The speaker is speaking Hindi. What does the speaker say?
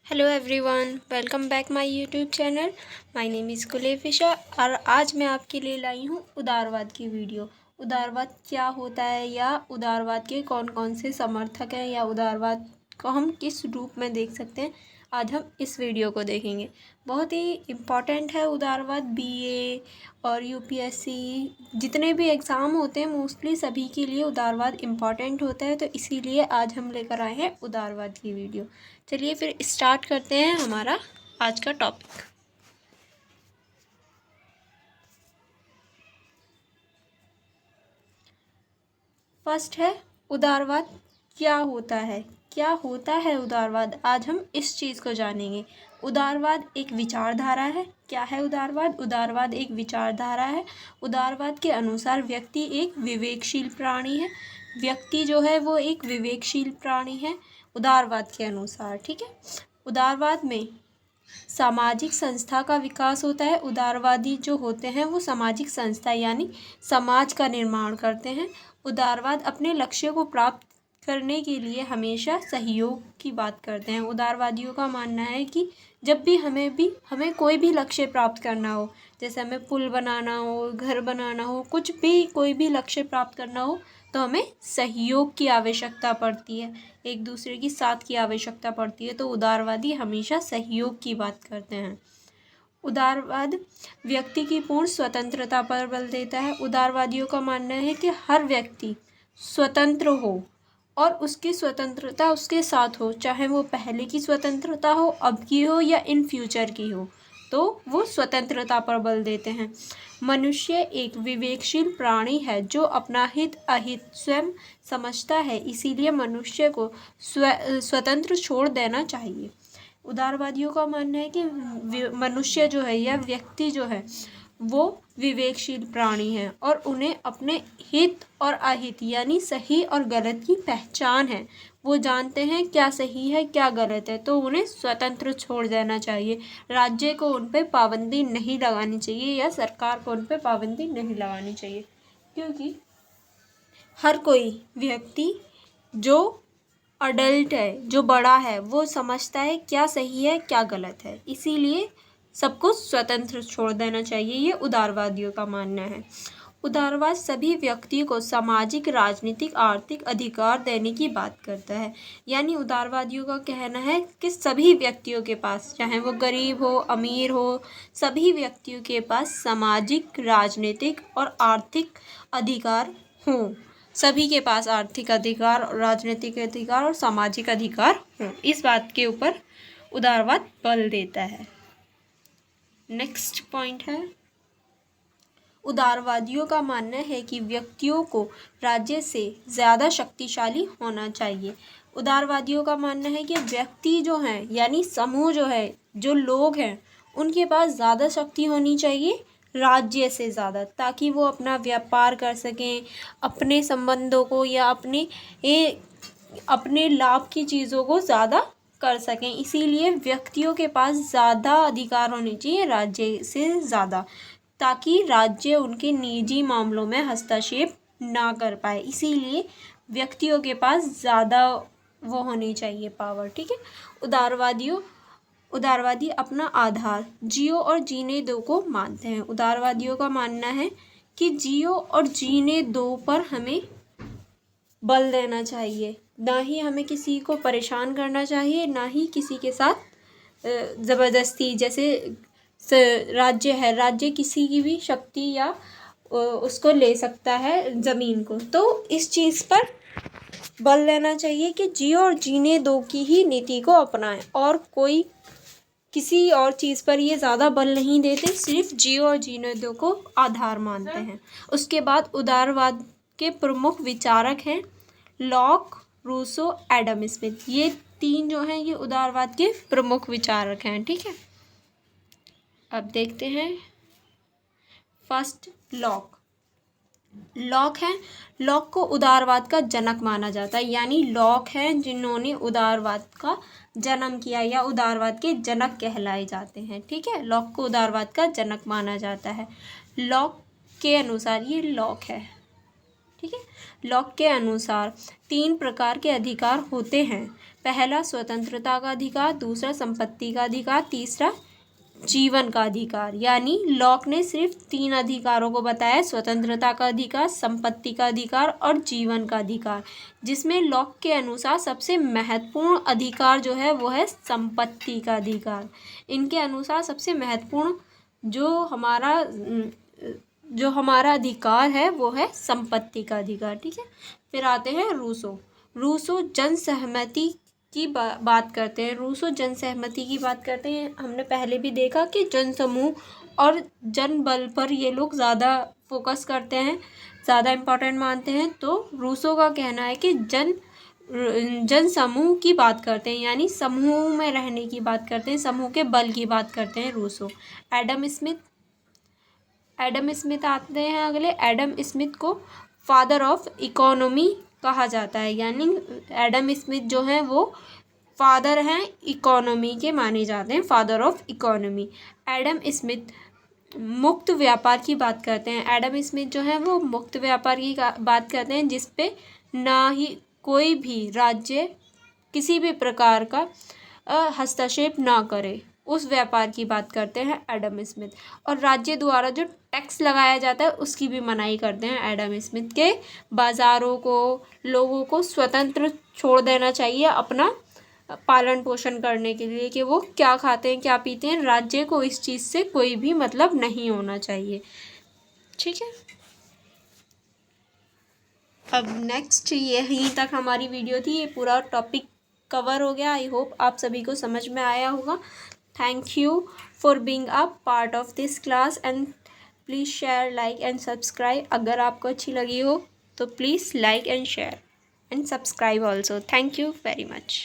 Hello everyone, welcome back my YouTube channel. My name is Kulefisha और आज मैं आपके लिए लाई हूँ उदारवाद की वीडियो। उदारवाद क्या होता है या उदारवाद के कौन कौन से समर्थक हैं या उदारवाद को हम किस रूप में देख सकते हैं, आज हम इस वीडियो को देखेंगे। बहुत ही इम्पॉर्टेंट है उदारवाद। बीए और यूपीएससी जितने भी एग्ज़ाम होते हैं मोस्टली सभी के लिए उदारवाद इम्पॉर्टेंट होता है, तो इसीलिए आज हम लेकर आए हैं उदारवाद की वीडियो। चलिए फिर स्टार्ट करते हैं हमारा आज का टॉपिक। फर्स्ट है उदारवाद क्या होता है। क्या होता है उदारवाद, आज हम इस चीज़ को जानेंगे। उदारवाद एक विचारधारा है। क्या है उदारवाद? उदारवाद एक विचारधारा है। उदारवाद के अनुसार व्यक्ति एक विवेकशील प्राणी है। व्यक्ति जो है वो एक विवेकशील प्राणी है उदारवाद के अनुसार, ठीक है। उदारवाद में सामाजिक संस्था का विकास होता है। उदारवादी जो होते हैं वो सामाजिक संस्था यानी समाज का निर्माण करते हैं। उदारवाद अपने लक्ष्य को प्राप्त करने के लिए हमेशा सहयोग की बात करते हैं। उदारवादियों का मानना है कि जब भी हमें कोई भी लक्ष्य प्राप्त करना हो, जैसे हमें पुल बनाना हो, घर बनाना हो, कुछ भी कोई भी लक्ष्य प्राप्त करना हो तो हमें सहयोग की आवश्यकता पड़ती है, एक दूसरे की साथ की आवश्यकता पड़ती है। तो उदारवादी हमेशा सहयोग की बात करते हैं। उदारवाद व्यक्ति की पूर्ण स्वतंत्रता पर बल देता है। उदारवादियों का मानना है कि हर व्यक्ति स्वतंत्र हो और उसकी स्वतंत्रता उसके साथ हो, चाहे वो पहले की स्वतंत्रता हो, अब की हो या इन फ्यूचर की हो, तो वो स्वतंत्रता पर बल देते हैं। मनुष्य एक विवेकशील प्राणी है जो अपना हित अहित स्वयं समझता है, इसीलिए मनुष्य को स्वतंत्र छोड़ देना चाहिए। उदारवादियों का मानना है कि मनुष्य जो है या व्यक्ति जो है वो विवेकशील प्राणी हैं और उन्हें अपने हित और अहित यानी सही और गलत की पहचान है। वो जानते हैं क्या सही है क्या गलत है, तो उन्हें स्वतंत्र छोड़ देना चाहिए। राज्य को उन पर पाबंदी नहीं लगानी चाहिए या सरकार को उन पर पाबंदी नहीं लगानी चाहिए, क्योंकि हर कोई व्यक्ति जो अडल्ट है, जो बड़ा है, वो समझता है क्या सही है क्या गलत है, इसीलिए सबको स्वतंत्र छोड़ देना चाहिए। ये उदारवादियों का मानना है। उदारवाद सभी व्यक्तियों को सामाजिक, राजनीतिक, आर्थिक अधिकार देने की बात करता है। यानी उदारवादियों का कहना है कि सभी व्यक्तियों के पास, चाहे वो गरीब हो अमीर हो, सभी व्यक्तियों के पास सामाजिक, राजनीतिक और आर्थिक अधिकार हों। सभी के पास आर्थिक अधिकार, राजनीतिक अधिकार और सामाजिक अधिकार हों। इस बात के ऊपर उदारवाद बल देता है। नेक्स्ट पॉइंट है, उदारवादियों का मानना है कि व्यक्तियों को राज्य से ज़्यादा शक्तिशाली होना चाहिए। उदारवादियों का मानना है कि व्यक्ति जो हैं यानी समूह जो है, जो लोग हैं, उनके पास ज़्यादा शक्ति होनी चाहिए राज्य से ज़्यादा, ताकि वो अपना व्यापार कर सकें, अपने संबंधों को या अपने लाभ की चीज़ों को ज़्यादा कर सकें। इसीलिए व्यक्तियों के पास ज़्यादा अधिकार होने चाहिए राज्य से ज़्यादा, ताकि राज्य उनके निजी मामलों में हस्तक्षेप ना कर पाए। इसीलिए व्यक्तियों के पास ज़्यादा वो होनी चाहिए पावर, ठीक है। उदारवादी अपना आधार जियो और जीने दो को मानते हैं। उदारवादियों का मानना है कि जियो और जीने दो पर हमें बल देना चाहिए, ना ही हमें किसी को परेशान करना चाहिए, ना ही किसी के साथ ज़बरदस्ती। जैसे राज्य है, राज्य किसी की भी शक्ति या उसको ले सकता है ज़मीन को, तो इस चीज़ पर बल देना चाहिए कि जियो और जीने दो की ही नीति को अपनाएं और कोई किसी और चीज़ पर ये ज़्यादा बल नहीं देते, सिर्फ जियो और जीने दो को आधार मानते हैं। उसके बाद उदारवाद के प्रमुख विचारक हैं लॉक, रूसो, एडम स्मिथ। ये तीन जो हैं ये उदारवाद के प्रमुख विचारक हैं, ठीक है। अब देखते हैं फर्स्ट लॉक है। लॉक को उदारवाद का जनक माना जाता है, यानी लॉक हैं जिन्होंने उदारवाद का जन्म किया या उदारवाद के जनक कहलाए जाते हैं, ठीक है। लॉक को उदारवाद का जनक माना जाता है। लॉक के अनुसार ये लॉक है, ठीक है। लॉक के अनुसार 3 प्रकार के अधिकार होते हैं। पहला स्वतंत्रता का अधिकार, दूसरा संपत्ति का अधिकार, तीसरा जीवन का अधिकार। यानी लॉक ने सिर्फ 3 अधिकारों को बताया, स्वतंत्रता का अधिकार, संपत्ति का अधिकार और जीवन का अधिकार, जिसमें लॉक के अनुसार सबसे महत्वपूर्ण अधिकार जो है वो है संपत्ति का अधिकार। इनके अनुसार सबसे महत्वपूर्ण जो हमारा अधिकार है वो है संपत्ति का अधिकार। ठीक है, फिर आते हैं रूसो जन सहमति की बात करते हैं। रूसो जन सहमति की बात करते हैं। हमने पहले भी देखा कि जन समूह और जन बल पर ये लोग ज़्यादा फोकस करते हैं, ज़्यादा इम्पोर्टेंट मानते हैं। तो रूसो का कहना है कि जन समूह की बात करते हैं, यानी समूह में रहने की बात करते हैं, समूह के बल की बात करते हैं रूसो। एडम स्मिथ आते हैं अगले। एडम स्मिथ को फादर ऑफ इकोनॉमी कहा जाता है, यानी एडम स्मिथ जो हैं वो फादर हैं इकोनॉमी के माने जाते हैं, father of economy. Adam Smith मुक्त व्यापार की बात करते हैं। एडम स्मिथ जो है वो मुक्त व्यापार की बात करते हैं, जिस पे ना ही कोई भी राज्य किसी भी प्रकार का हस्तक्षेप ना करे, उस व्यापार की बात करते हैं एडम स्मिथ। और राज्य द्वारा जो टैक्स लगाया जाता है उसकी भी मनाही करते हैं एडम स्मिथ के। बाज़ारों को, लोगों को स्वतंत्र छोड़ देना चाहिए अपना पालन पोषण करने के लिए, कि वो क्या खाते हैं क्या पीते हैं, राज्य को इस चीज़ से कोई भी मतलब नहीं होना चाहिए। ठीक है, अब नेक्स्ट यहीं तक हमारी वीडियो थी, ये पूरा टॉपिक कवर हो गया। आई होप आप सभी को समझ में आया होगा। Thank you for being a part of this class and please share, like and subscribe. अगर आपको अच्छी लगी हो तो please like and share and subscribe also. Thank you very much.